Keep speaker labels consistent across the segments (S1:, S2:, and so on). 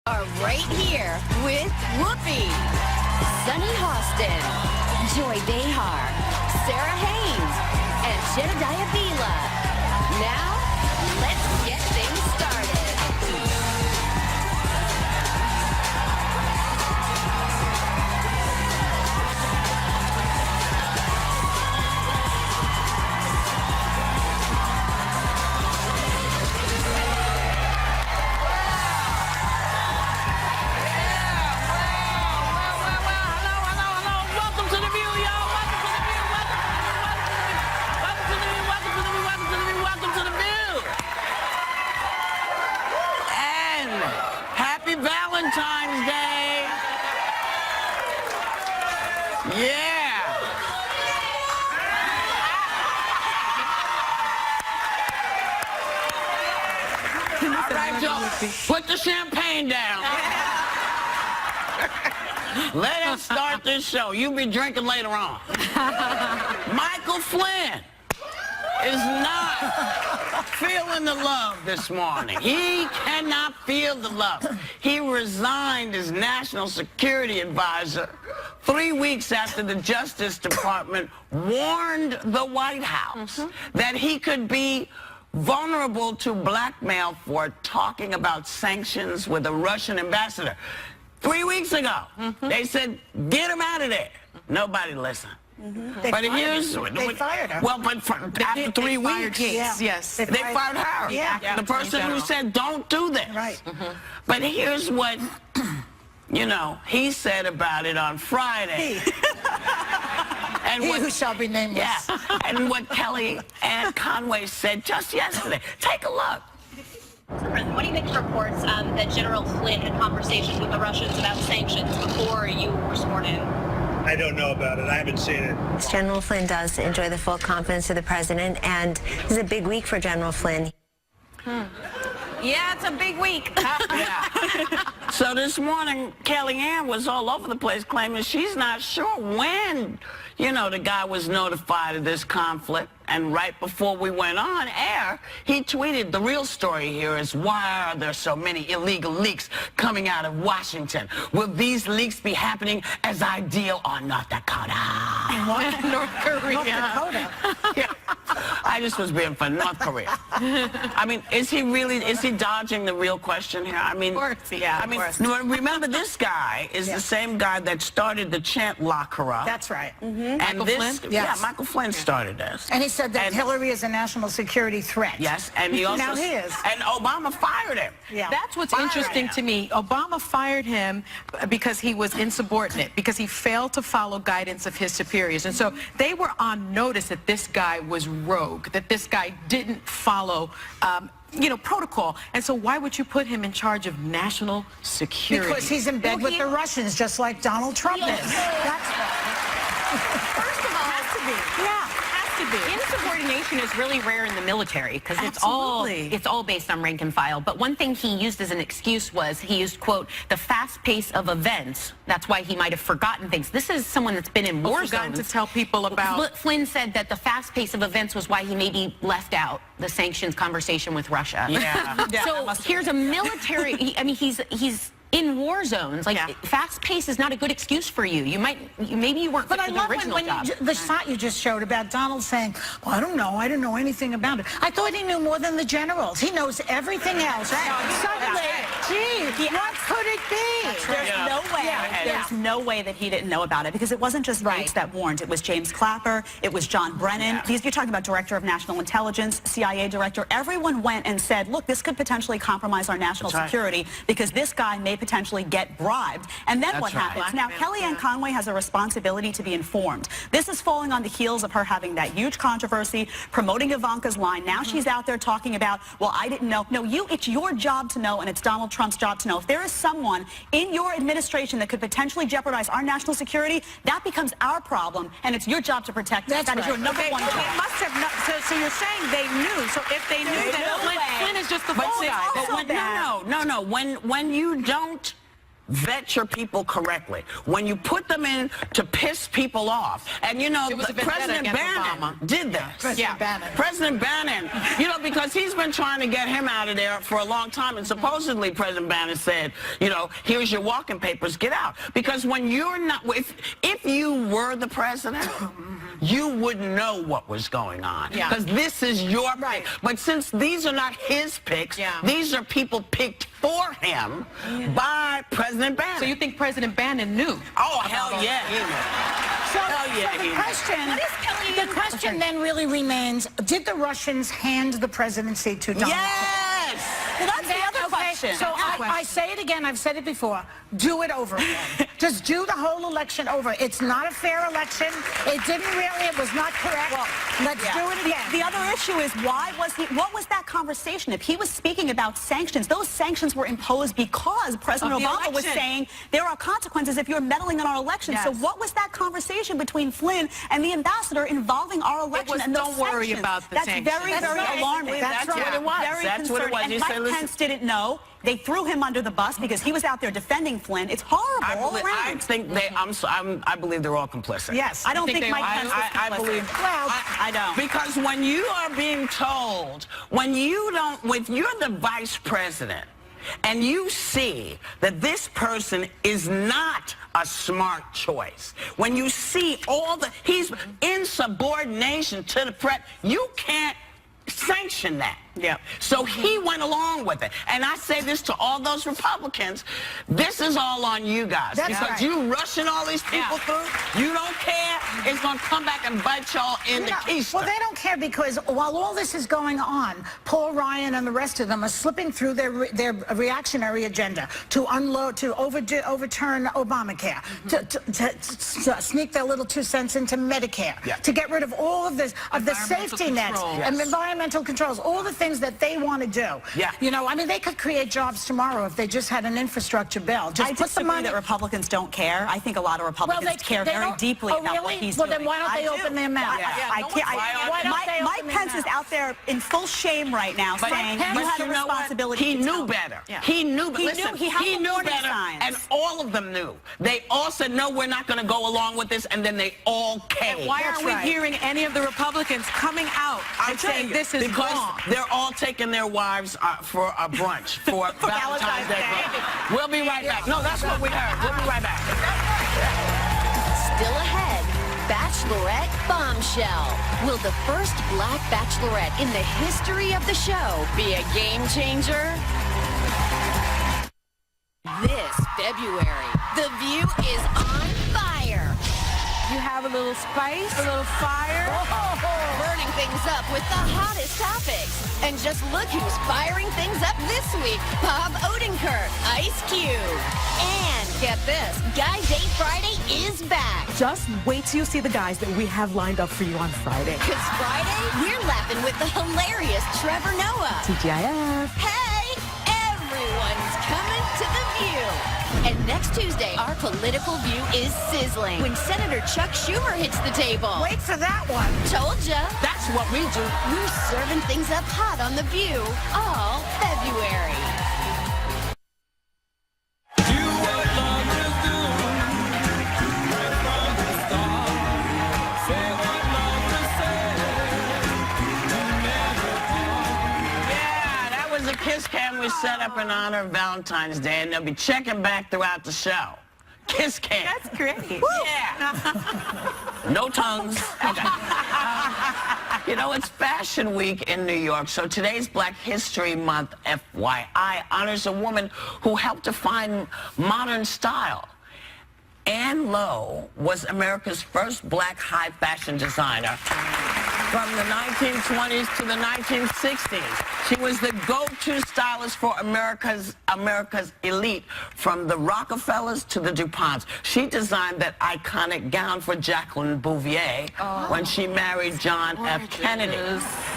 S1: are right here with Whoopi, Sunny Hostin, Joy Behar, Sarah Haynes, and Jedediah Bila. Now, let's get things started.
S2: Valentine's Day. Yeah. All right, y'all. Put the champagne down. Let us start this show. You'll be drinking later on. Michael Flynn is not feeling the love this morning. He cannot feel the love. He resigned as National Security Advisor 3 weeks after the Justice Department warned the White House that he could be vulnerable to blackmail for talking about sanctions with a Russian ambassador. 3 weeks ago, they said, get him out of there. Nobody listened.
S3: They
S2: fired her. Well, but after 3 weeks,
S3: yes,
S2: they fired her.
S3: Yeah.
S2: The person who said, don't do this.
S3: Right.
S2: But here's what, you know, he said about it on Friday. And
S3: He who shall be nameless.
S2: Yeah. And what Kellyanne Conway said just yesterday. Take a look.
S4: What do you think of reports that General Flynn had conversations with the Russians about sanctions before you were sworn in?
S5: I don't know about it. I haven't seen it.
S6: General Flynn does enjoy the full confidence of the president, and this is a big week for General Flynn.
S1: Yeah, it's a big week.
S2: So this morning, Kellyanne was all over the place claiming she's not sure when, you know, the guy was notified of this conflict. And right before we went on air, he tweeted, the real story here is, why are there so many illegal leaks coming out of Washington? Will these leaks be happening as I deal on North Dakota?
S3: North Korea.
S2: Yeah. I just was being for North Korea. I mean, is he dodging the real question here? I mean,
S3: Of course, yeah,
S2: I
S3: of
S2: mean,
S3: course.
S2: remember this guy is the same guy that started the chant "Lock her up."
S3: That's right.
S2: And
S3: Michael
S2: this,
S3: Flynn?
S2: yeah,
S3: Yes.
S2: Michael Flynn started this.
S3: And he said that Hillary is a national security threat.
S2: Yes, and he also
S3: Now he is.
S2: And Obama fired him.
S3: Yeah.
S7: That's what's
S2: Fired
S7: interesting
S2: him.
S7: to me. Obama fired him because he was insubordinate, because he failed to follow guidance of his superiors. And so they were on notice that this guy was rogue, that this guy didn't follow you know, protocol. And so why would you put him in charge of national security?
S3: Because he's in bed with the Russians, just like Donald Trump is. That's
S4: First of all,
S7: has to be.
S3: Yeah.
S7: Has to be.
S4: insubordination is really rare in the military because it's
S7: Absolutely.
S4: all based on rank and file. But one thing he used as an excuse was he used, quote, the fast pace of events. That's why he might have forgotten things. This is someone that's been in war
S7: Forgotten
S4: zones.
S7: to tell people about.
S4: Flynn said that the fast pace of events was why he maybe left out the sanctions conversation with Russia.
S2: Yeah.
S4: So here's a military. I mean, he's in war zones. Like fast pace is not a good excuse for you. Maybe you weren't fit
S3: But I
S4: for the
S3: love
S4: original
S3: when
S4: job.
S3: the shot you just showed about Donald saying, well, I don't know, I didn't know anything about it. I thought he knew more than the generals. He knows everything else. Suddenly, gee, what could it be?
S8: There's no way. There's no way that he didn't know about it, because it wasn't just Gates that warned. It was James Clapper. It was John Brennan. You're talking about Director of National Intelligence, CIA Director. Everyone went and said, look, this could potentially compromise our national security because this guy may potentially get bribed. And then what happens? Now, Kellyanne Conway has a responsibility to be informed. This is falling on the heels of her having that huge controversy, promoting Ivanka's line. Now she's out there talking about, well, I didn't know. No, it's your job to know, and it's Donald Trump's job to know. If there is someone in your administration that could potentially jeopardize our national security, that becomes our problem, and it's your job to protect us. That is your number one job.
S7: They must have not, so you're saying they knew. So if they knew that Flynn is just the fall guy.
S2: No. When you don't vet your people correctly. When you put them in to piss people off, and you know, President Bannon did that. President Bannon, you know, because he's been trying to get him out of there for a long time, and supposedly President Bannon said, you know, here's your walking papers, get out. Because when you're not, if you were the president, you wouldn't know what was going on. Because this is your pick. But since these are not his picks, these are people picked for him by President Bannon.
S7: So you think President Bannon knew?
S2: Oh, hell yeah.
S3: The question then really remains, did the Russians hand the presidency to Donald Trump?
S2: Yes!
S8: Well, that's the other question.
S3: So I say it again, I've said it before, do it over again. Just do the whole election over. It's not a fair election. It didn't really, it was not correct. Well, let's do it again.
S8: The other issue is what was that conversation? If he was speaking about sanctions, those sanctions were imposed because President Obama was saying there are consequences if you're meddling in our election. So what was that conversation between Flynn and the ambassador involving our election and those
S7: don't worry about the sanctions.
S8: That's very alarming.
S2: That's what it was.
S8: That's what it was. And Mike Pence didn't know. They threw him under the bus because he was out there defending Flynn. It's horrible all around.
S2: I think I believe they're all complicit.
S8: Yes, I don't think Mike Pence was complicit.
S2: I believe.
S8: Well, I don't.
S2: Because when you are being told, when you're the vice president, and you see that this person is not a smart choice, when you see he's in subordination to the president, you can't sanction that. So he went along with it. And I say this to all those Republicans, this is all on you guys. Because you rushing all these people through, you don't care, it's going to come back and bite y'all in the keister.
S3: Well, they don't care because while all this is going on, Paul Ryan and the rest of them are slipping through their reactionary agenda to overturn Obamacare, to sneak their little 2 cents into Medicare, to get rid of all of this, of the safety nets and environmental controls, all the things that they want to do. You know, I mean, they could create jobs tomorrow if they just had an infrastructure bill. Just put the money.
S8: That Republicans don't care. I think a lot of Republicans care very deeply about what he's doing.
S3: Well, then why don't they open their mouth?
S8: Mike Pence is out there in full shame right now, saying you had a responsibility.
S2: He knew better. He knew better. Listen, he knew better, and all of them knew. They all said, no, we're not going to go along with this, and then they all came.
S7: Why aren't we hearing any of the Republicans coming out and saying this is wrong?
S2: They're all taking their wives for a brunch for Valentine's Day. We'll be right back. No, that's what we heard. We'll be right back.
S1: Still ahead, Bachelorette Bombshell. Will the first black bachelorette in the history of the show be a game changer? This February, The View is on fire.
S7: You have a little spice, a little fire.
S1: Burning things up with the hottest topics. And just look who's firing things up this week. Bob Odenkirk, Ice Cube. And get this, Guy Date Friday is back.
S9: Just wait till you see the guys that we have lined up for you on Friday.
S1: Because Friday, we're laughing with the hilarious Trevor Noah.
S9: TGIF.
S1: Hey, everyone's coming to The View. And next Tuesday, our political view is sizzling when Senator Chuck Schumer hits the table.
S3: Wait for that one.
S1: Told ya.
S2: That's what we do.
S1: We're serving things up hot on The View all February.
S2: Kiss cam was set up in honor of Valentine's Day, and they'll be checking back throughout the show. Kiss cam.
S8: That's great.
S2: Yeah. No tongues. Okay. You know, it's Fashion Week in New York, so today's Black History Month, FYI, honors a woman who helped define modern style. Ann Lowe was America's first black high fashion designer from the 1920s to the 1960s. She was the go-to stylist for America's elite, from the Rockefellers to the DuPonts. She designed that iconic gown for Jacqueline Bouvier when she married John F. Kennedy.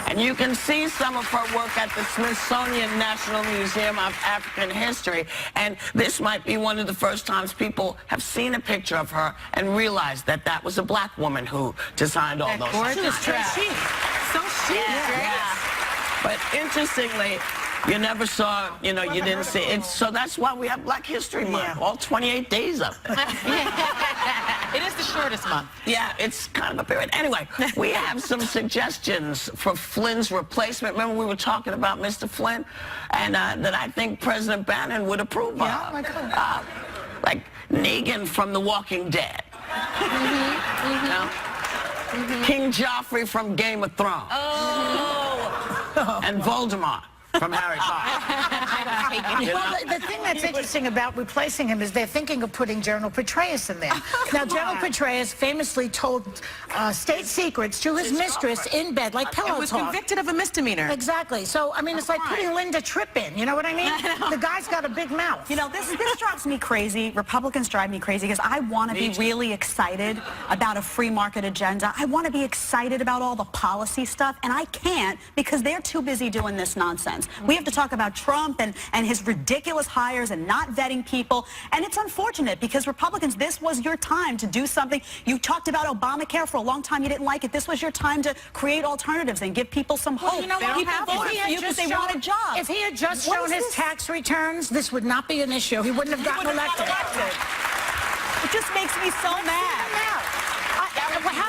S2: And you can see some of her work at the Smithsonian National Museum of African History. And this might be one of the first times people have seen a picture of her and realized that that was a black woman who designed all those things.
S7: So chic.
S2: Yeah. But interestingly, You never saw, you know, you didn't see it. So that's why we have Black History Month. All 28 days of it.
S7: It is the shortest month.
S2: Yeah, it's kind of a period. Anyway, we have some suggestions for Flynn's replacement. Remember we were talking about Mr. Flynn? And that I think President Bannon would approve of. Like Negan from The Walking Dead. You know? King Joffrey from Game of Thrones. And Voldemort from Harry Potter.
S3: Well, the thing that's interesting about replacing him is they're thinking of putting General Petraeus in there. Now, General Petraeus famously told state secrets to his mistress in bed, like pillow talk.
S7: And was convicted of a misdemeanor.
S3: Exactly. So, I mean, it's like putting Linda Tripp in. You know what I mean? The guy's got a big mouth.
S8: You know, this drives me crazy. Republicans drive me crazy because I want to be really excited about a free market agenda. I want to be excited about all the policy stuff, and I can't because they're too busy doing this nonsense. We have to talk about Trump and his ridiculous hires and not vetting people, and it's unfortunate because Republicans, this was your time to do something. You talked about Obamacare for a long time. You didn't like it. This was your time to create alternatives and give people some hope.
S3: Well, you know what?
S8: Because they want a job.
S3: If he had just shown his tax returns, this would not be an issue. He wouldn't have gotten elected.
S8: It just makes me so mad.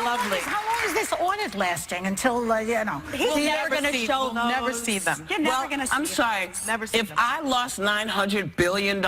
S7: Lovely.
S3: How long is this audit lasting until, you know?
S8: He's never going to show
S7: We'll never see them.
S8: You're never going to see
S2: I'm sorry.
S7: Never see
S2: if
S7: them.
S2: I lost $900 billion,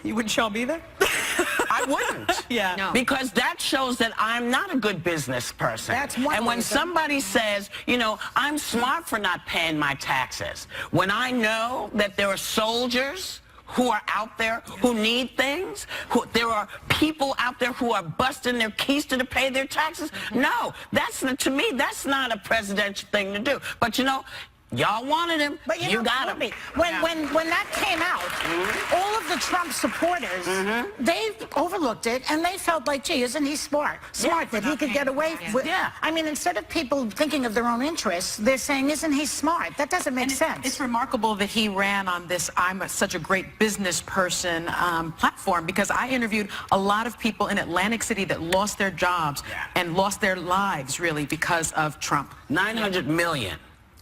S8: You wouldn't show me either?
S2: I wouldn't.
S8: Yeah. No.
S2: Because that shows that I'm not a good business person.
S3: That's one
S2: And when
S3: reason.
S2: somebody says, you know, I'm smart for not paying my taxes, when I know that there are soldiers who are out there who need things, there are people out there who are busting their keys to pay their taxes. No, to me, that's not a presidential thing to do. But, you know, y'all wanted him.
S3: But
S2: you got him.
S3: When that came out, all of the Trump supporters, they overlooked it and they felt like, gee, isn't he smart? Smart that he could get away with.
S2: Yeah.
S3: I mean, instead of people thinking of their own interests, they're saying, isn't he smart? That doesn't make sense.
S7: It's remarkable that he ran on this such a great business person platform, because I interviewed a lot of people in Atlantic City that lost their jobs and lost their lives, really, because of Trump.
S2: 900 million.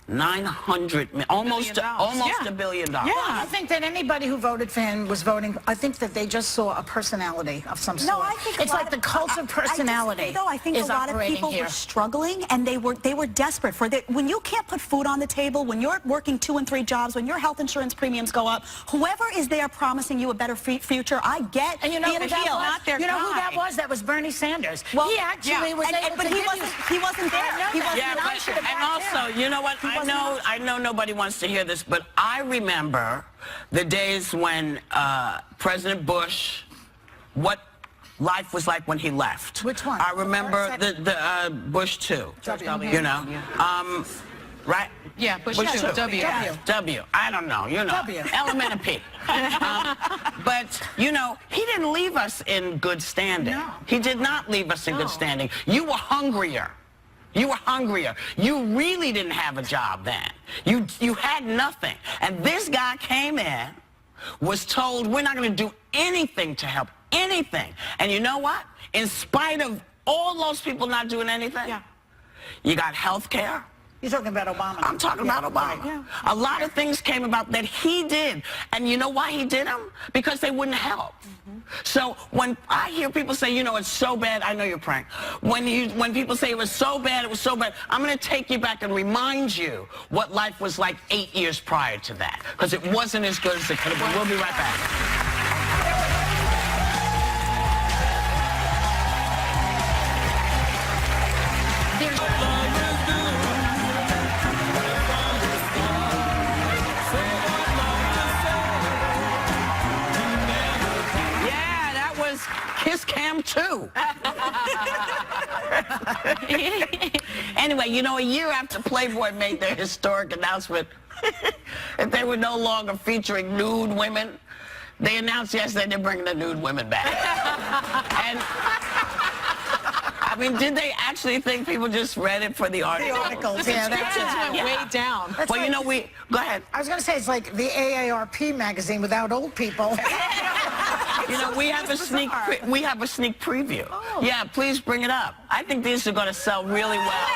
S2: 900 million, almost $1 billion.
S3: Yeah, I think that anybody who voted for him was voting. I think that they just saw a personality of some sort.
S8: No, I think
S3: it's like the cult of personality.
S8: I think a lot of people were struggling and they were desperate for that. When you can't put food on the table, when you're working 2 and 3 jobs, when your health insurance premiums go up, whoever is there promising you a better future, I get.
S3: And you know
S8: the
S3: who that
S8: appeal.
S3: was? You know who that was? That was Bernie Sanders.
S8: Well,
S3: he actually was able
S8: but
S3: to
S8: he wasn't there. He wasn't
S2: Yeah, and also, you know what? I know nobody wants to hear this, but I remember the days when President Bush, what life was like when he left.
S3: Which one?
S2: I remember the Bush 2. You know, right?
S7: Yeah, Bush 2. W.
S2: W. I don't know. You know,
S3: W.
S2: element of P. But you know, he didn't leave us in good standing.
S3: No.
S2: He did not leave us in good standing. You were hungrier. You were hungrier. You really didn't have a job then. You had nothing. And this guy came in, was told, we're not going to do anything to help, anything. And you know what? In spite of all those people not doing anything, you got health care.
S3: You're talking about Obama.
S2: I'm talking about Obama.
S3: Right.
S2: A lot of things came about that he did. And you know why he did them? Because they wouldn't help. So when I hear people say, you know, it's so bad, I know you're praying. When people say it was so bad, I'm going to take you back and remind you what life was like 8 years prior to that. Because it wasn't as good as it could have been. We'll be right back. Kiss Cam 2. Anyway, you know, a year after Playboy made their historic announcement that they were no longer featuring nude women, they announced yesterday they're bringing the nude women back. And I mean, did they actually think people just read it for the articles?
S3: The articles, yeah.
S7: Subscriptions went way down.
S2: Well, you know, go ahead.
S3: I was going to say, it's like the AARP magazine without old people.
S2: You know, we have a sneak preview. Oh. Yeah, please bring it up. I think these are going to sell really well.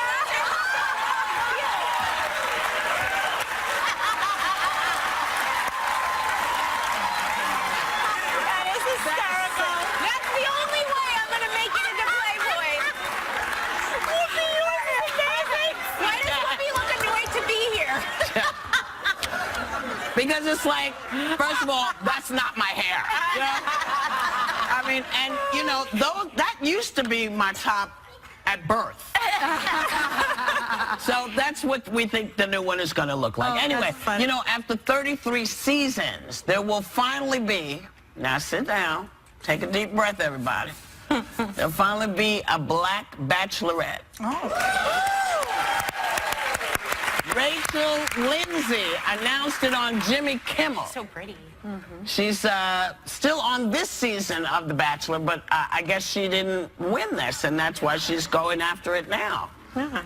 S1: hysterical. That's the only way I'm going to make it into Playboy. Whoopi, you're amazing. Why does Whoopi look annoyed to be here?
S2: Because it's like, first of all, that's not my hair. You know? I mean, and you know, that used to be my top at birth. So that's what we think the new one is going to look like. Anyway, you know, after 33 seasons, there will finally be, now sit down, take a deep breath, everybody. There'll finally be a black bachelorette. Rachel Lindsay announced it on Jimmy Kimmel.
S4: So pretty.
S2: She's still on this season of The Bachelor, but I guess she didn't win this, and that's why she's going after it now.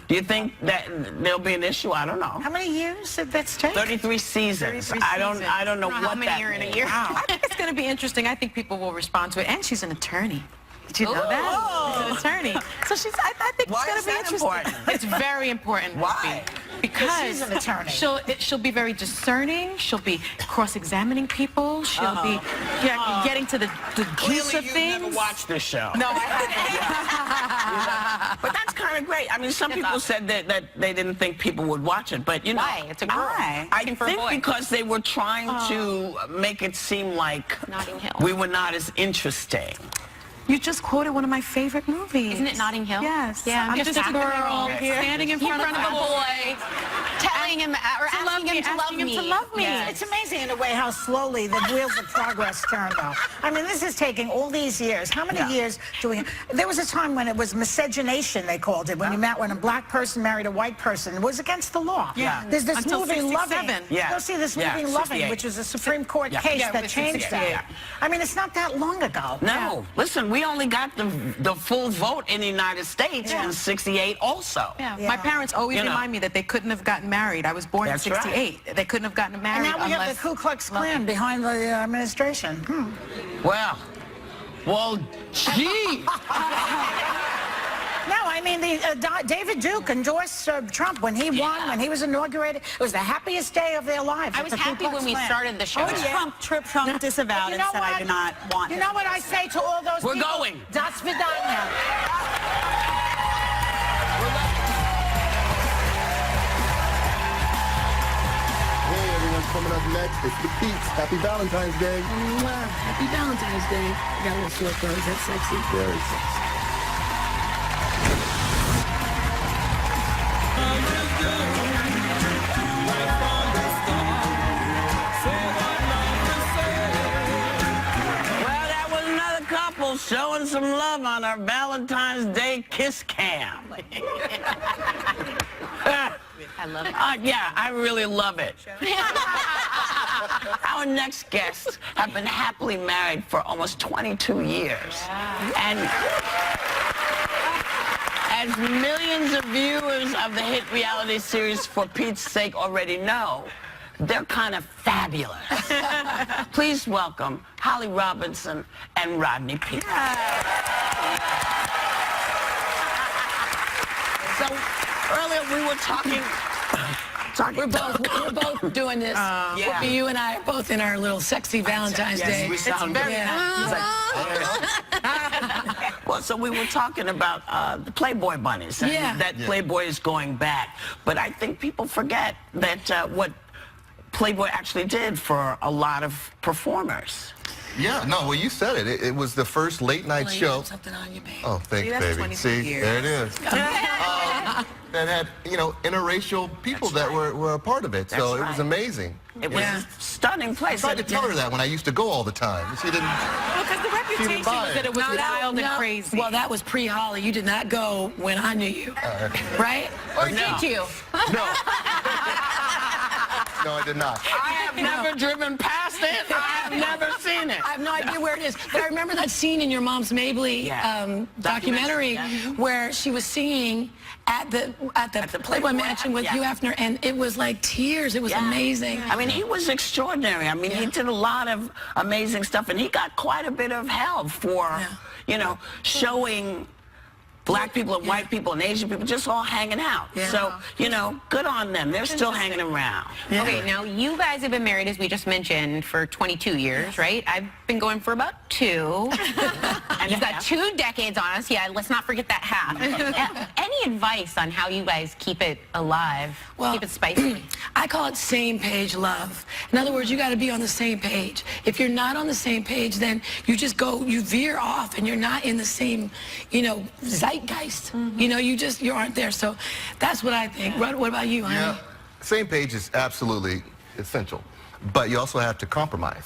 S2: Do you think that there'll be an issue? I don't know.
S3: How many years did that take?
S2: 33 seasons. I don't know what that
S7: year in a
S2: means.
S7: year. I think it's going to be interesting. I think people will respond to it. And she's an attorney. Did you know that? She's an attorney. So I think
S2: Why
S7: it's going to
S2: is
S7: be
S2: that
S7: interesting.
S2: important?
S7: It's very important.
S2: Why?
S7: Because
S3: she's an attorney.
S7: She'll be very discerning. She'll be cross-examining people. She'll be getting to the juice of
S2: Clearly,
S7: things.
S2: you've never watched this show.
S7: No, I haven't.
S2: But that's kind of great. I mean, some people said that they didn't think people would watch it, but you know,
S4: Why? It's a girl.
S2: I
S4: Looking for a
S2: think
S4: boy.
S2: because they were trying to make it seem like
S4: Notting Hill.
S2: we were not as interesting.
S7: You just quoted one of my favorite movies.
S4: Isn't it Notting Hill?
S7: Yes.
S4: Yeah,
S7: I'm just a girl standing in front of
S1: a boy, telling him or asking him to love me.
S7: Yes.
S3: It's amazing in a way how slowly the wheels of progress turn, though. I mean, this is taking all these years. How many years do we... There was a time when it was miscegenation, they called it, when a black person married a white person. It was against the law.
S7: Yeah.
S3: There's this
S7: Until
S3: movie,
S7: 67.
S3: Loving.
S2: Yeah.
S3: Go see this
S2: Yeah,
S3: movie, Loving,
S2: 68.
S3: which is a Supreme Court case
S7: Yeah, it
S3: that
S7: was
S3: changed
S7: 68.
S3: that. I mean, it's not that long ago.
S2: No, listen, we only got the full vote in the United States in '68 also.
S7: Yeah.
S3: Yeah.
S7: My parents always
S2: You know.
S7: remind me that they couldn't have gotten married. I was born
S2: That's
S7: in '68. They couldn't have gotten
S3: And
S7: married
S3: now we have
S7: unless...
S3: the Ku Klux Klan behind the administration.
S2: Well, gee.
S3: No, I mean, David Duke endorsed Trump when he won, when he was inaugurated. It was the happiest day of their lives.
S4: I was happy when we started the show.
S8: Trump disavowed
S3: You
S8: and
S3: know
S8: said I
S3: what?
S8: do not want
S3: You
S8: him.
S3: know what I say to all those
S2: We're
S3: people?
S2: going.
S3: Das Vidania.
S10: Hey everyone, coming up next, it's the Peeps. Happy Valentine's Day.
S9: Happy Valentine's Day. Got a little sore throat. Is that sexy?
S10: Very sexy.
S2: Well, that was another couple showing some love on our Valentine's Day kiss cam.
S4: I love it.
S2: Yeah, I really love it. Our next guests have been happily married for almost 22 years. And as millions of viewers of the hit reality series For Pete's Sake already know, they're kind of fabulous. Please welcome Holly Robinson and Rodney Peete. So earlier we were talking.
S9: We're both doing this.
S2: Yeah.
S9: You and I are both in our little sexy Valentine's Day.
S2: we sound
S9: very
S2: Well, so we were talking about the Playboy bunnies, and that Playboy is going back. But I think people forget that what Playboy actually did for a lot of performers.
S10: Yeah, no, well, you said it. It was the first late night show.
S9: Something on you, babe.
S10: Oh, thanks,
S7: that's
S10: baby.
S7: 22
S10: See,
S7: years.
S10: there it is. That had, you know, interracial people that were a part of it. So it was amazing.
S2: It was a stunning place.
S10: I tried to tell her that when I used to go all the time. She didn't.
S7: Because the reputation
S10: buy
S7: was
S10: it.
S7: that it was wild and crazy.
S9: Well, that was pre-Holly. You did not go when I knew you, right?
S2: Or did you?
S10: No. No, I did not.
S2: I have never driven past it. I have never seen it.
S9: I have no idea where it is. But I remember that scene in your mom's Mabley documentary where she was singing at the Playboy Mansion with Hugh Hefner, and it was like tears. It was amazing.
S2: I mean, he was extraordinary. I mean, he did a lot of amazing stuff, and he got quite a bit of help for, you know, showing Black people and white people and Asian people just all hanging out.
S9: Yeah.
S2: So, you know, good on them. They're still hanging around.
S9: Yeah.
S4: Okay, now you guys have been married, as we just mentioned, for 22 years, right? I've been going for about 2. And you've got 2 decades on us. Yeah, let's not forget that half. Any advice on how you guys keep it alive, keep it spicy?
S9: I call it same page love. In other words, you got to be on the same page. If you're not on the same page, then you just you veer off, and you're not in the same, you know, zeitgeist. You know, you aren't there. So that's what I think. What about you, honey?
S10: Yeah, same page is absolutely essential, but you also have to compromise,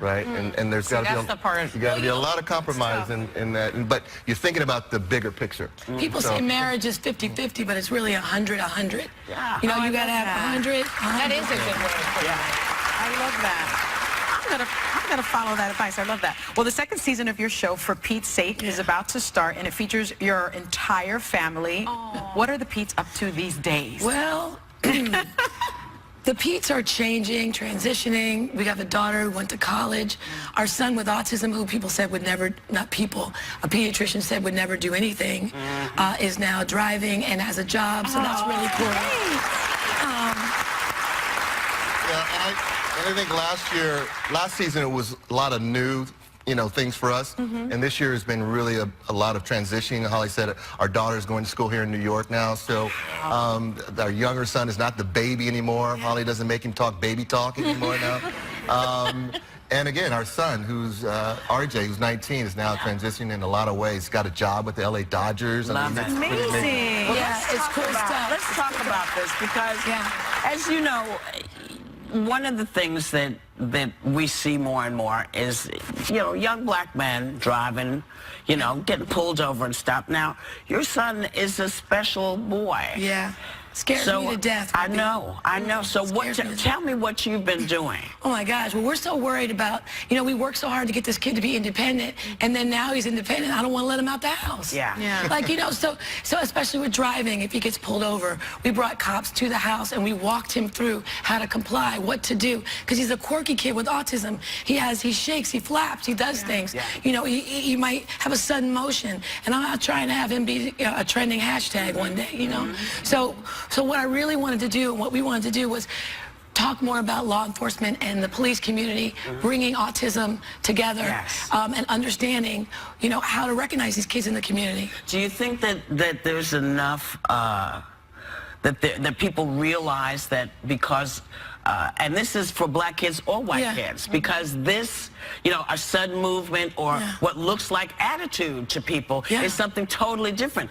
S10: right? And there's got to be a lot of compromise in that. But you're thinking about the bigger picture.
S9: People say marriage is 50-50, but it's really 100-100.
S2: Yeah.
S9: You know, you got to have 100.
S7: That is a good way to put it. I love that. I'm gonna follow that advice. I love that. Well, the second season of your show, For Pete's Sake, is about to start, and it features your entire family. Aww. What are the Petes up to these days?
S9: Well, the Petes are changing, transitioning. We have a daughter who went to college. Our son with autism, who people said would never, not people, a pediatrician said would never do anything, is now driving and has a job, so that's really cool.
S10: And I think last season it was a lot of new, you know, things for us. And this year has been really a lot of transitioning. Holly said our daughter's going to school here in New York now, so our younger son is not the baby anymore. Holly doesn't make him talk baby talk anymore now. And again, our son, who's RJ, who's 19, is now transitioning in a lot of ways. He's got a job with the LA Dodgers.
S2: Love it.
S7: Amazing.
S2: Well,
S9: Yeah, it's cool stuff.
S2: Let's talk about this because, as you know, one of the things that we see more and more is, you know, young black men driving, you know, getting pulled over and stopped. Now, your son is a special boy.
S9: Yeah. Scares me to death.
S2: I know. So tell me what you've been doing.
S9: Oh my gosh, well, we're so worried about, you know, we worked so hard to get this kid to be independent, and then now he's independent. I don't want to let him out the house.
S2: Yeah.
S9: Like, you know, so especially with driving, if he gets pulled over, we brought cops to the house and we walked him through how to comply, what to do, because he's a quirky kid with autism. He shakes, he flaps, he does things. You know, he might have a sudden motion, and I'm not trying to have him be a trending hashtag one day, you know. So what I really wanted to do, and what we wanted to do, was talk more about law enforcement and the police community, bringing autism together, and understanding, you know, how to recognize these kids in the community.
S2: Do you think that there's enough, that people realize that because, and this is for black kids or white kids, because this, you know, a sudden movement or what looks like attitude to people is something totally different.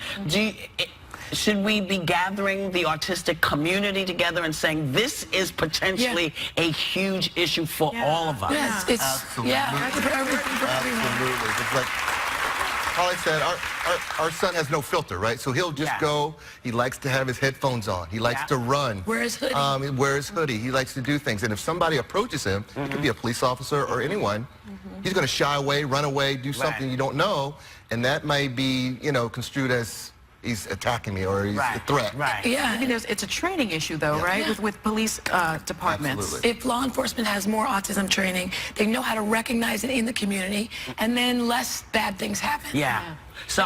S2: Should we be gathering the autistic community together and saying this is potentially a huge issue for all of us?
S10: Absolutely. Absolutely. It's like Holly said, our son has no filter, right? So he'll just go. He likes to have his headphones on. He likes to run.
S9: Wear his hoodie.
S10: Wear his hoodie. He likes to do things. And if somebody approaches him, it could be a police officer or anyone, he's going to shy away, run away, do something you don't know, and that might be, you know, construed as he's attacking me or he's a threat.
S7: Yeah, I mean, it's a training issue, though, right? With police departments.
S10: Absolutely.
S9: If law enforcement has more autism training, they know how to recognize it in the community, and then less bad things happen.
S2: So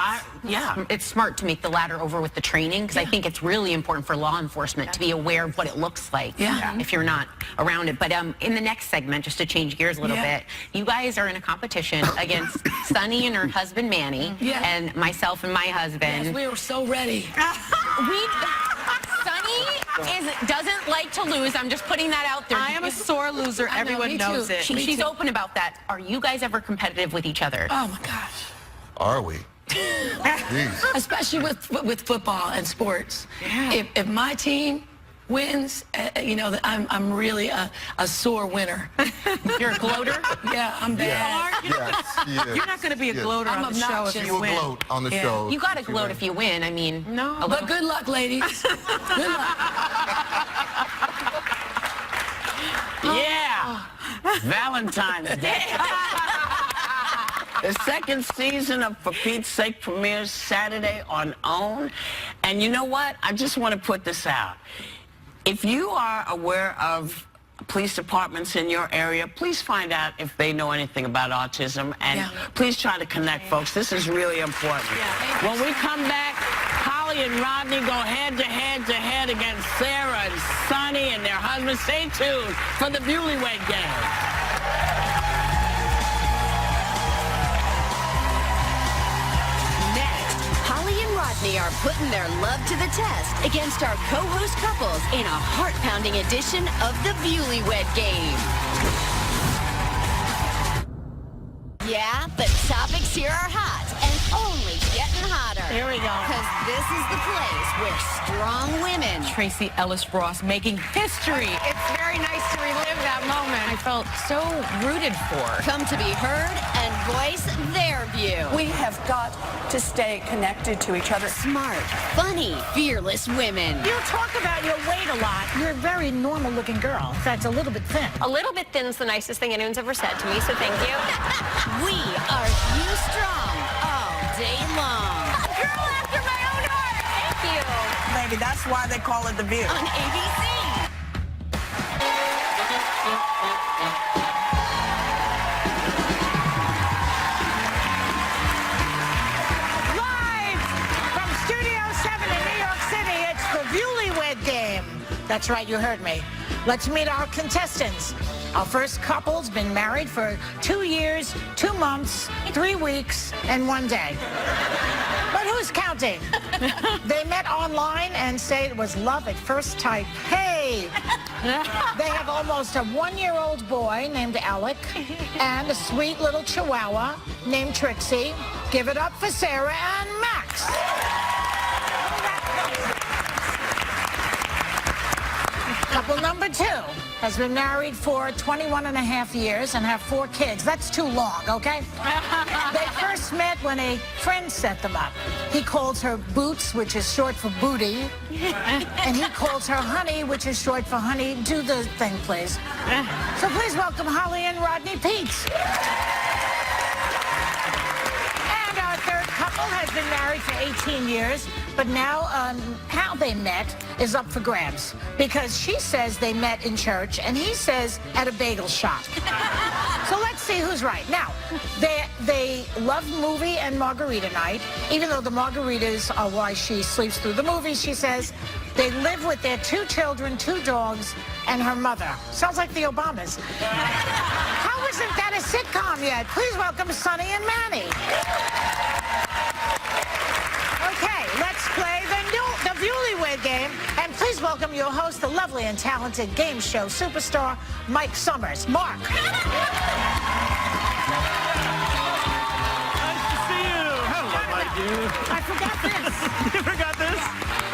S4: it's smart to make the latter over with the training, because I think it's really important for law enforcement to be aware of what it looks like if you're not around it. But in the next segment, just to change gears a little bit, you guys are in a competition against Sunny and her husband Manny, and myself and my husband.
S9: Yes, we were so ready.
S4: Sunny doesn't like to lose. I'm just putting that out there.
S7: I am a sore loser. Everyone knows it.
S4: She's open about that. Are you guys ever competitive with each other?
S9: Oh my gosh.
S10: Are we?
S9: Especially with football and sports. If my team wins, you know, I'm really a sore winner.
S4: You're a gloater?
S9: Yeah, I'm bad.
S7: You're not going to be a gloater on the show if you win.
S10: You will gloat on the show.
S4: You got to gloat if you win. I mean,
S9: But good luck, ladies. Good luck.
S2: Valentine's Day. The second season of For Pete's Sake premieres Saturday on OWN. And you know what? I just want to put this out. If you are aware of police departments in your area, please find out if they know anything about autism, and please try to connect folks. This is really important. When we come back, Holly and Rodney go head-to-head against Sarah and Sonny and their husbands. Stay tuned for the Bewlywed Game.
S1: Next, Holly and Rodney are putting their love to the test against our co-host couples in a heart-pounding edition of the Bewlywed Game. Yeah, the topics here are hot and only getting hotter.
S7: Here we go.
S1: Because this is the place where strong women...
S7: Tracy Ellis Ross making history.
S4: It's very nice to relive that moment. I felt so rooted for.
S1: come to be heard and voice their view.
S11: We have got to stay connected to each other.
S1: Smart, funny, fearless women.
S3: You talk about your weight a lot. You're a very normal-looking girl. In fact, a little bit thin.
S12: A little bit thin's the nicest thing anyone's ever said to me, so thank you.
S1: We are you strong all day long.
S12: A girl after my own heart. Thank you.
S11: Maybe that's why they call it The View.
S1: On ABC.
S3: Live from Studio 7 in New York City, it's the Bewlywed Game. That's right, you heard me. Let's meet our contestants. Our first couple's been married for 2 years, 2 months, 3 weeks, and 1 day. But who's counting? They met online and say it was love at first sight. Hey! They have almost a 1-year-old boy named Alec and a sweet little chihuahua named Trixie. Give it up for Sarah and Max. Couple number 2 has been married for 21 and a half years and have 4 kids. That's too long, okay? They first met when a friend set them up. He calls her Boots, which is short for booty. And he calls her Honey, which is short for honey. Do the thing, please. So please welcome Holly and Rodney Peets. And our third couple has been married for 18 years. But now how they met is up for grabs because she says they met in church and he says at a bagel shop. So let's see who's right. Now, they love movie and margarita night, even though the margaritas are why she sleeps through the movies, she says. They live with their 2 children, 2 dogs, and her mother. Sounds like the Obamas. How isn't that a sitcom yet? Please welcome Sonny and Manny. Okay, let's play the Bewlywed Game. And please welcome your host, the lovely and talented game show superstar, Mike Summers. Mark.
S13: Nice to see you. Hello, my dude.
S3: I forgot this.
S13: You forgot this?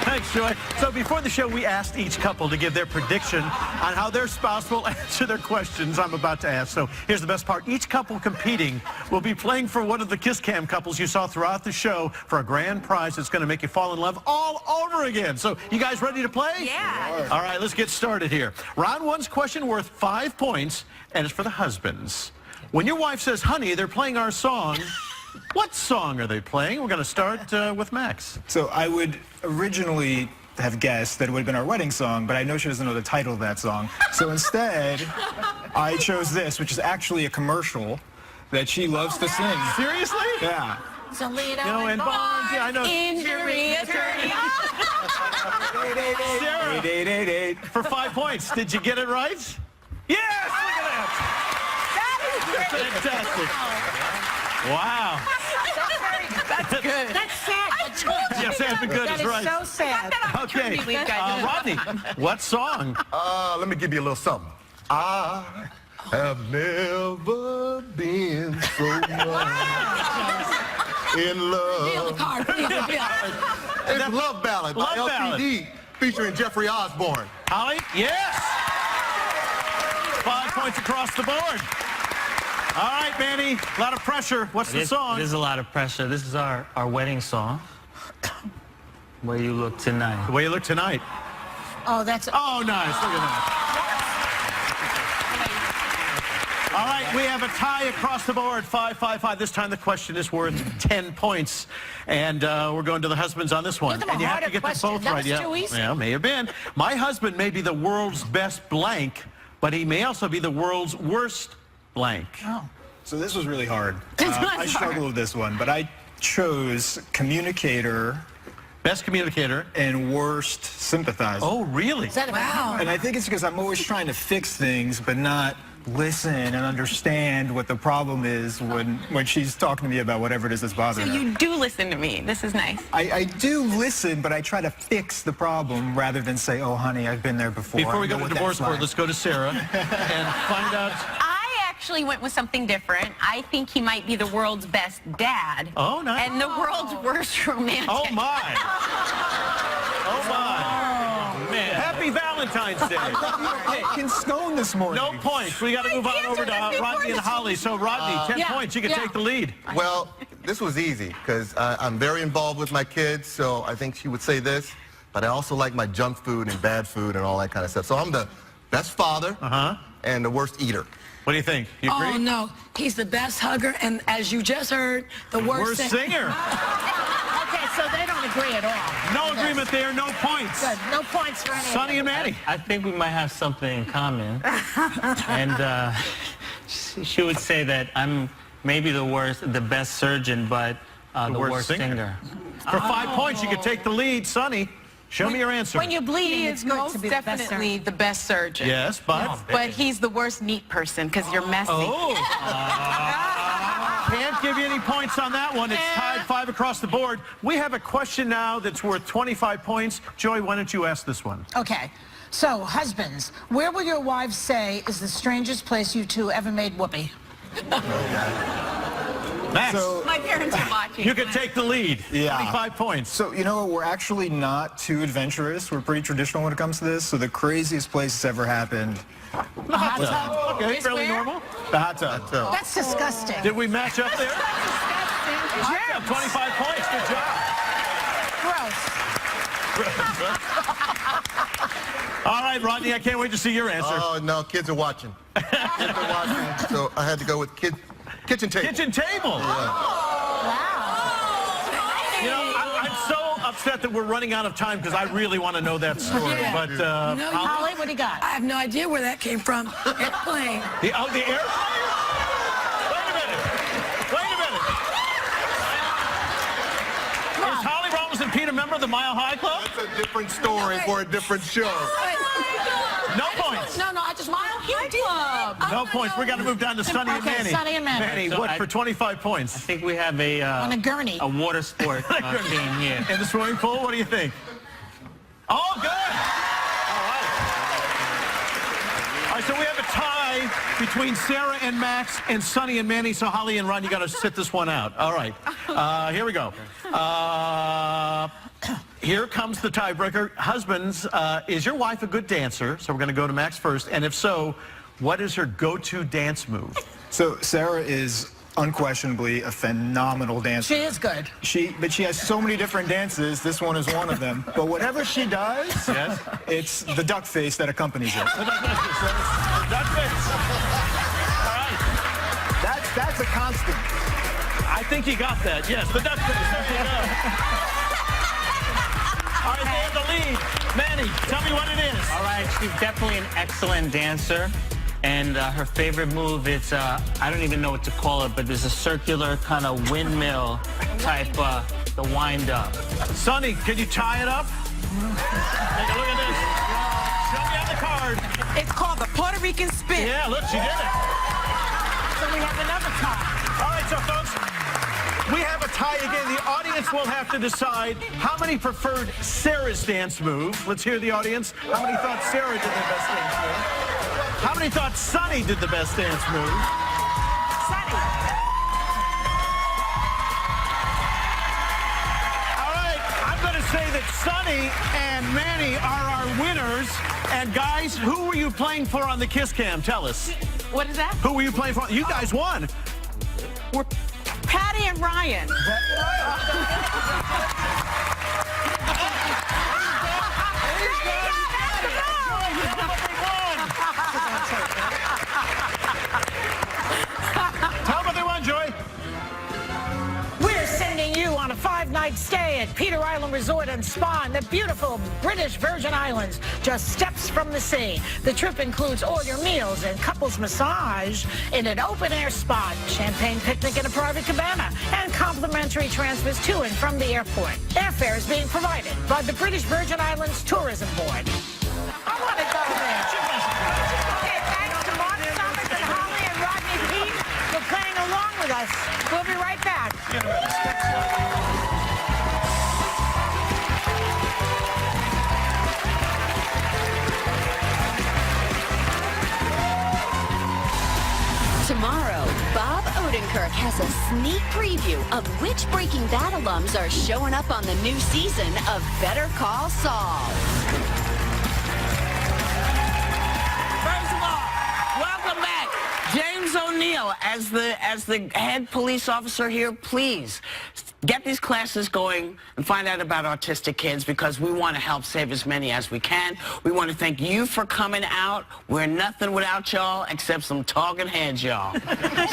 S13: Thanks, Joy. So before the show, we asked each couple to give their prediction on how their spouse will answer their questions I'm about to ask. So here's the best part. Each couple competing will be playing for one of the Kiss Cam couples you saw throughout the show for a grand prize that's going to make you fall in love all over again. So you guys ready to play?
S12: Yeah.
S13: All right, let's get started here. Round 1's question worth 5 points, and it's for the husbands. When your wife says, honey, they're playing our song, what song are they playing? We're going to start with Max.
S14: So I would originally have guessed that it would have been our wedding song, but I know she doesn't know the title of that song. So instead, I chose this, which is actually a commercial that she loves to sing.
S13: Seriously?
S14: Yeah.
S3: Toledo
S13: and Barnes. Yeah, I know.
S12: Injury attorney.
S13: Sarah, for 5 points. Did you get it right? Yes! Look at that!
S12: That is great.
S13: Fantastic. Wow.
S12: That's good.
S3: That's sad.
S13: Yes, that's good.
S3: That
S13: That's
S3: is
S13: right.
S3: so sad.
S13: Okay. Rodney, what song?
S10: Let me give you a little something. I have never been so much in love.
S9: Feel the card. Feel the
S10: It's Love Ballad by
S13: Love Ballad.
S10: LTD featuring Jeffrey Osborne.
S13: Holly? Yes! 5 points across the board. All right, Manny, a lot of pressure. What's the song?
S15: There's a lot of pressure. This is our wedding song. The Way You Look Tonight.
S13: The Way You Look Tonight.
S3: Oh, that's...
S13: Oh, nice. Look at that. All right, we have a tie across the board, 5-5-5. This time the question is worth 10 points. And we're going to the husbands on this one.
S3: Give them a
S13: And you have to
S3: harder
S13: get them
S3: question.
S13: both
S3: That
S13: right.
S3: was too easy.
S13: Yeah, may have been. My husband may be the world's best blank, but he may also be the world's worst blank.
S3: Oh.
S14: So this was really hard.
S3: It's not
S14: I
S3: hard.
S14: struggled with this one, but I chose communicator.
S13: Best communicator.
S14: And worst sympathizer.
S13: Oh, really?
S3: Is that wow?
S14: And I think it's because I'm always trying to fix things, but not listen and understand what the problem is when she's talking to me about whatever it is that's bothering
S4: So
S14: her.
S4: you do listen to me. This is nice.
S14: I do listen, but I try to fix the problem rather than say, oh, honey, I've been there before.
S13: Before we
S14: I
S13: go
S14: know
S13: to
S14: what
S13: divorce
S14: that's
S13: court,
S14: like.
S13: let's go to Sarah and find out.
S4: I actually went with something different. I think he might be the world's best dad.
S13: Oh, nice.
S4: And the world's worst romantic.
S13: Oh, my. Oh, my. Man. Happy Valentine's Day.
S14: Fucking stone this morning.
S13: No points. We got to move on over to Rodney and Holly. So, Rodney, 10 points. You can take the lead.
S10: Well, this was easy because I'm very involved with my kids, so I think she would say this. But I also like my junk food and bad food and all that kind of stuff. So I'm the best father and the worst eater.
S13: What do you think? You agree?
S9: Oh, no. He's the best hugger, and as you just heard, the worst
S13: singer.
S3: Okay, so they don't agree at all.
S13: No agreement there, no points.
S3: Good. No points for any.
S13: Sonny and Manny.
S15: I think we might have something in common. And she would say that I'm maybe the best surgeon, but the worst singer.
S13: For 5 points, you can take the lead. Sonny, show me your answer.
S3: When you're bleeding,
S7: He
S3: it's
S7: is
S3: good
S7: most
S3: to be the best
S7: definitely the best surgeon.
S13: Yes, but?
S7: But he's the worst neat person because you're messy.
S13: Oh. Can't give you any points on that one. It's tied 5 across the board. We have a question now that's worth 25 points. Joy, why don't you ask this one?
S3: Okay. So, husbands, where will your wives say is the strangest place you two ever made whoopee?
S13: Max,
S4: My parents are watching.
S13: you can take the lead.
S14: Yeah.
S13: 25 points.
S14: So, you know what? We're actually not too adventurous. We're pretty traditional when it comes to this. So the craziest place that's ever happened.
S13: The hot tub. Okay, fairly normal.
S14: The hot tub.
S3: That's disgusting.
S13: Did we match up there? Hot tub, 25 points. Good job.
S3: Gross.
S13: All right, Rodney, I can't wait to see your answer.
S10: Oh, no, kids are watching. Kids are watching, so I had to go with kitchen table.
S13: Kitchen table. You know, I'm so upset that we're running out of time because I really want to know that story.
S9: Yeah.
S13: But
S3: Holly, what do you got?
S9: I have no idea where that came from. Airplane.
S13: The airplane? Wait a minute. Is Holly Robinson Pete a member of the Mile High Club?
S10: That's a different story for a different show.
S13: No points.
S9: No, I just Mile High Club.
S13: No points. We got to move down to Sonny and Manny.
S3: Sonny and Manny.
S13: Manny,
S15: So
S13: what for 25 points?
S15: I think we have
S3: On a gurney.
S15: a water sport team here.
S13: In the swimming pool, what do you think? Oh, good. All right, so we have a tie between Sarah and Max and Sonny and Manny. So Holly and Ron, you got to sit this one out. All right, here we go. Here comes the tiebreaker. Husbands, is your wife a good dancer? So we're going to go to Max first. And if so, what is her go-to dance move?
S14: So Sarah is unquestionably a phenomenal dancer.
S3: She is good.
S14: But she has so many different dances. This one is one of them. But whatever she does, it's the duck face that accompanies it.
S13: The duck face. All right.
S14: That's a constant.
S13: I think you got that. Yes, the duck face. There you go. All right, they have the lead. Manny, tell me what it is.
S15: All right, she's definitely an excellent dancer. And her favorite move, it's, I don't even know what to call it, but there's a circular kind of windmill type, the wind up.
S13: Sonny, can you tie it up? Take a look at this. Show me on the card.
S7: It's called the Puerto Rican spin.
S13: Yeah, look, she did it.
S3: So we have another tie.
S13: All right, so folks, we have a tie again. The audience will have to decide how many preferred Sarah's dance move. Let's hear the audience. How many thought Sarah did the best dance move? How many thought Sonny did the best dance move?
S3: Sonny.
S13: All right, I'm going to say that Sonny and Manny are our winners. And guys, who were you playing for on the Kiss Cam? Tell us.
S7: What is that?
S13: Who were you playing for? You guys won.
S7: We're Patty and Ryan.
S13: Tell them what they won, Joy.
S3: We're sending you on on a 5-night stay at Peter Island Resort and Spa in the beautiful British Virgin Islands, just steps from the sea. The trip includes all your meals and couples massage in an open-air spa, champagne picnic in a private cabana, and complimentary transfers to and from the airport. Airfare is being provided by the British Virgin Islands Tourism Board. I want to go there. Okay, thanks to Mark Summers and Holly and Rodney Pete for playing along with us. We'll be right back.
S1: Tomorrow, Bob Odenkirk has a sneak preview of which Breaking Bad alums are showing up on the new season of Better Call Saul.
S2: First of all, welcome back. James O'Neill, as the head police officer here, please get these classes going and find out about autistic kids, because we want to help save as many as we can. We want to thank you for coming out. We're nothing without y'all except some talking heads, y'all.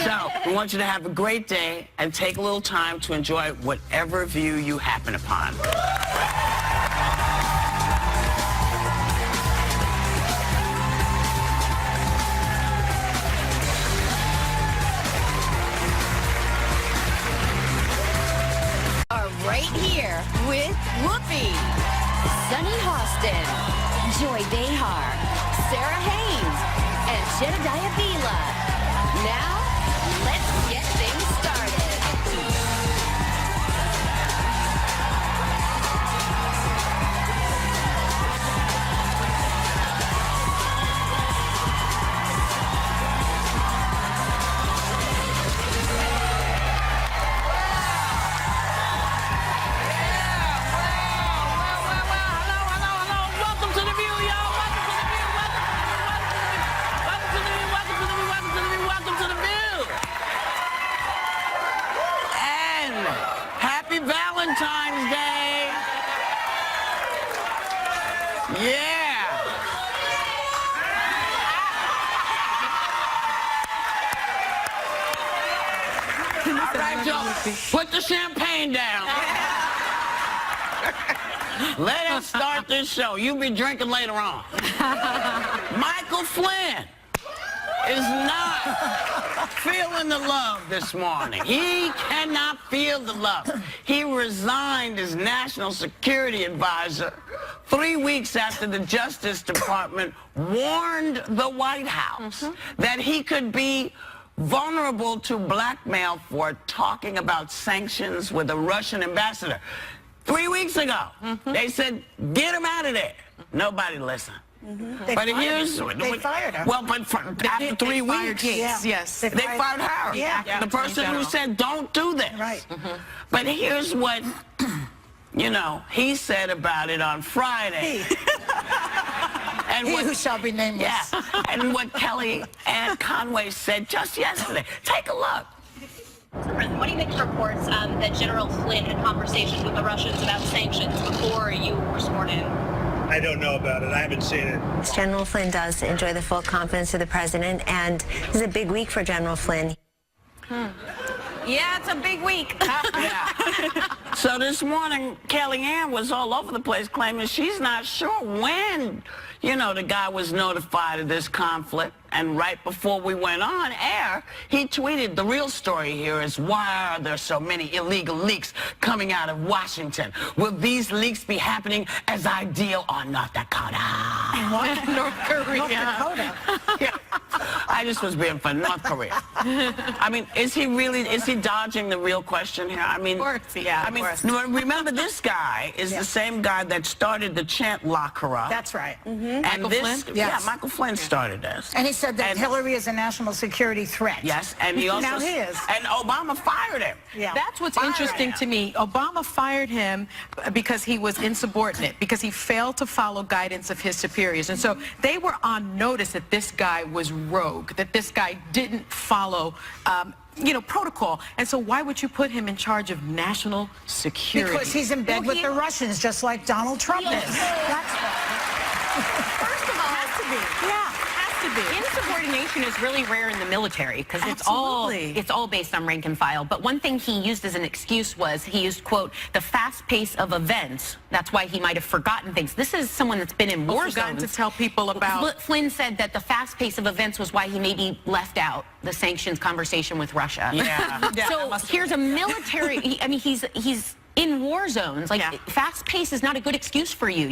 S2: So we want you to have a great day and take a little time to enjoy whatever view you happen upon.
S1: Right here with Whoopi, Sunny Hostin, Joy Behar, Sarah Haynes, and Jedediah Bila. Now, let's get things started.
S2: Valentine's Day. Yeah. All right, y'all. Put the champagne down. Let us start this show. You'll be drinking later on. Michael Flynn is not feeling the love this morning. He cannot feel the love. He resigned as National Security Advisor 3 weeks after the Justice Department warned the White House that he could be vulnerable to blackmail for talking about sanctions with a Russian ambassador. 3 weeks ago, they said, get him out of there. Nobody listened.
S3: They
S2: but
S3: they fired her.
S2: Well, but after 3 weeks,
S7: yes,
S2: they fired her.
S3: Yeah.
S2: The person who said, don't do this.
S3: Right.
S2: But here's what, you know, he said about it on Friday. And
S3: He who shall be nameless.
S2: Yeah. And what Kelly and Conway said just yesterday. Take a look.
S16: What do you think of reports that General Flynn had conversations with the Russians about sanctions before you were sworn in?
S5: I don't know about it. I haven't seen it.
S6: General Flynn does enjoy the full confidence of the president, and this is a big week for General Flynn.
S12: Yeah, it's a big week.
S2: So this morning, Kellyanne was all over the place claiming she's not sure when, you know, the guy was notified of this conflict. And right before we went on air, he tweeted, the real story here is, why are there so many illegal leaks coming out of Washington? Will these leaks be happening as I deal on North Dakota?
S7: What? North Korea.
S3: North Dakota.
S2: Yeah. I just was being for North Korea. I mean, is he dodging the real question here? I mean,
S7: of course, yeah.
S2: I mean, remember, this guy is the same guy that started the chant "Lock her up."
S3: That's right.
S2: And
S7: Michael Flynn?
S2: Yeah, Michael Flynn started this.
S3: And he said that Hillary is a national security threat.
S2: Yes, and he also
S3: now he is.
S2: And Obama fired him.
S3: Yeah.
S7: That's what's interesting to me. Obama fired him because he was insubordinate, because he failed to follow guidance of his superiors. And so they were on notice that this guy was rogue, that this guy didn't follow you know, protocol. And so why would you put him in charge of national security?
S3: Because he's in bed with the Russians, just like Donald Trump is. That's
S12: First of all, has to be.
S3: Yeah.
S12: Has to
S7: to be.
S4: Insubordination is really rare in the military because it's all based on rank and file. But one thing he used as an excuse was he used, quote, the fast pace of events. That's why he might have forgotten things. This is someone that's been in war zones.
S7: To tell people about.
S4: Flynn said that the fast pace of events was why he maybe left out the sanctions conversation with Russia.
S2: Yeah.
S4: So here's a military. I mean, he's in war zones. Like fast pace is not a good excuse for you.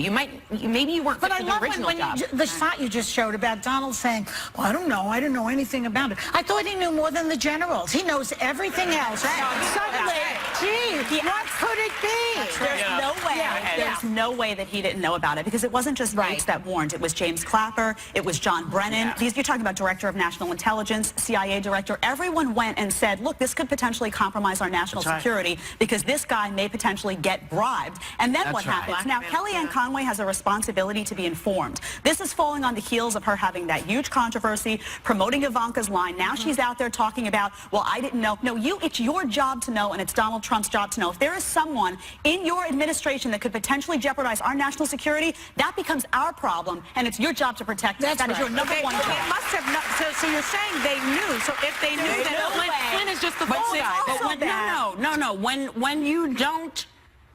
S4: Maybe you weren't fit for the original job.
S3: The shot you just showed about Donald saying, well, I don't know anything about it. I thought he knew more than the generals. He knows everything else. Suddenly, gee, what could it be?
S8: There's no way. There's no way that he didn't know about it because it wasn't just Gates that warned. It was James Clapper. It was John Brennan. You're talking about Director of National Intelligence, CIA Director. Everyone went and said, look, this could potentially compromise our national security because this guy may potentially get bribed. And then what happens? Now, Kellyanne Conway has a responsibility to be informed. This is falling on the heels of her having that huge controversy, promoting Ivanka's line. Now she's out there talking about, well, I didn't know. No, it's your job to know, and it's Donald Trump's job to know. If there is someone in your administration that could potentially jeopardize our national security, that becomes our problem, and it's your job to protect us. That is your number one job.
S7: They must have not, so you're saying they knew. So if they knew that Flynn is just the fall guy.
S2: No. When you don't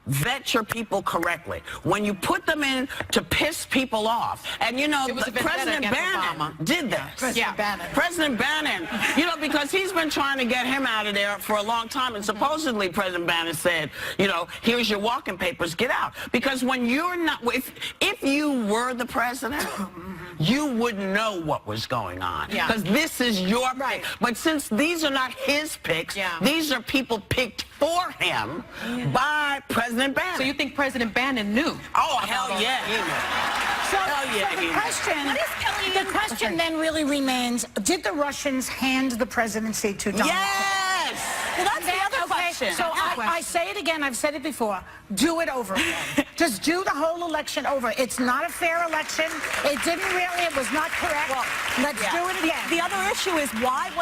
S2: vet your people correctly, when you put them in to piss people off, and you know, President Bannon did this. President Bannon, you know, because he's been trying to get him out of there for a long time, and supposedly President Bannon said, you know, here's your walking papers, get out. Because when you're not, if you were the president, you wouldn't know what was going on. Because this is your pick. But since these are not his picks, these are people picked for him by President Bannon.
S7: So you think President Bannon knew?
S2: Oh, hell yeah, he knew.
S3: The question then really remains, did the Russians hand the presidency to Donald Trump?
S2: Yes!
S8: Well, that's the other question.
S3: So I say it again, I've said it before, do it over again. Just do the whole election over. It's not a fair election. It was not correct. Well, let's do it again.
S8: The other issue is what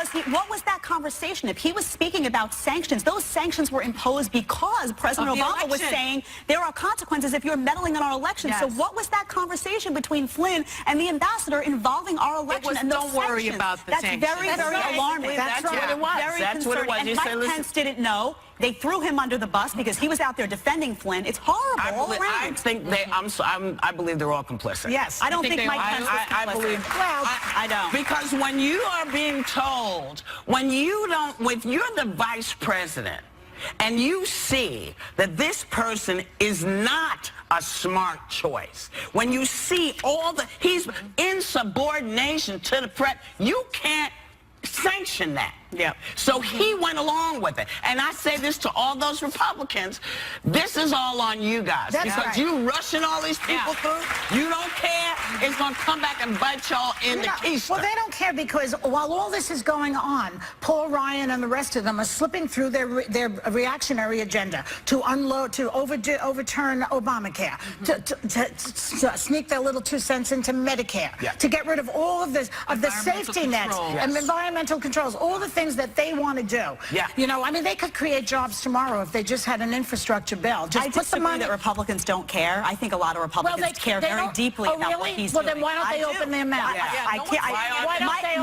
S8: was that conversation? If he was speaking about sanctions, those sanctions were imposed because President Obama was saying there are consequences if you're meddling in our election. So what was that conversation between Flynn and the ambassador involving our election and those
S7: don't worry about the sanctions.
S8: That's very alarming.
S2: That's what it was.
S8: That's what it was. And Mike Pence didn't know. They threw him under the bus because he was out there defending Flynn. It's horrible.
S2: I believe they're all complicit.
S8: Yes. I don't think Mike Pence was complicit.
S2: I don't. Because when you are being told, when you're the vice president, and you see that this person is not a smart choice, when you see he's insubordination to the president, you can't sanction that. So he went along with it. And I say this to all those Republicans, this is all on you guys. Because you rushing all these people through, you don't care, it's going to come back and bite y'all in the keister.
S3: Well, they don't care because while all this is going on, Paul Ryan and the rest of them are slipping through their reactionary agenda to overturn Obamacare, to sneak their little 2 cents into Medicare, to get rid of all of this, of the safety nets and environmental controls, all the things that they want to do. You know, I mean, they could create jobs tomorrow if they just had an infrastructure bill. Just
S8: I disagree that Republicans don't care. I think a lot of Republicans care very deeply about what he's doing.
S3: Well, then why don't they open their mouth?
S8: Why don't they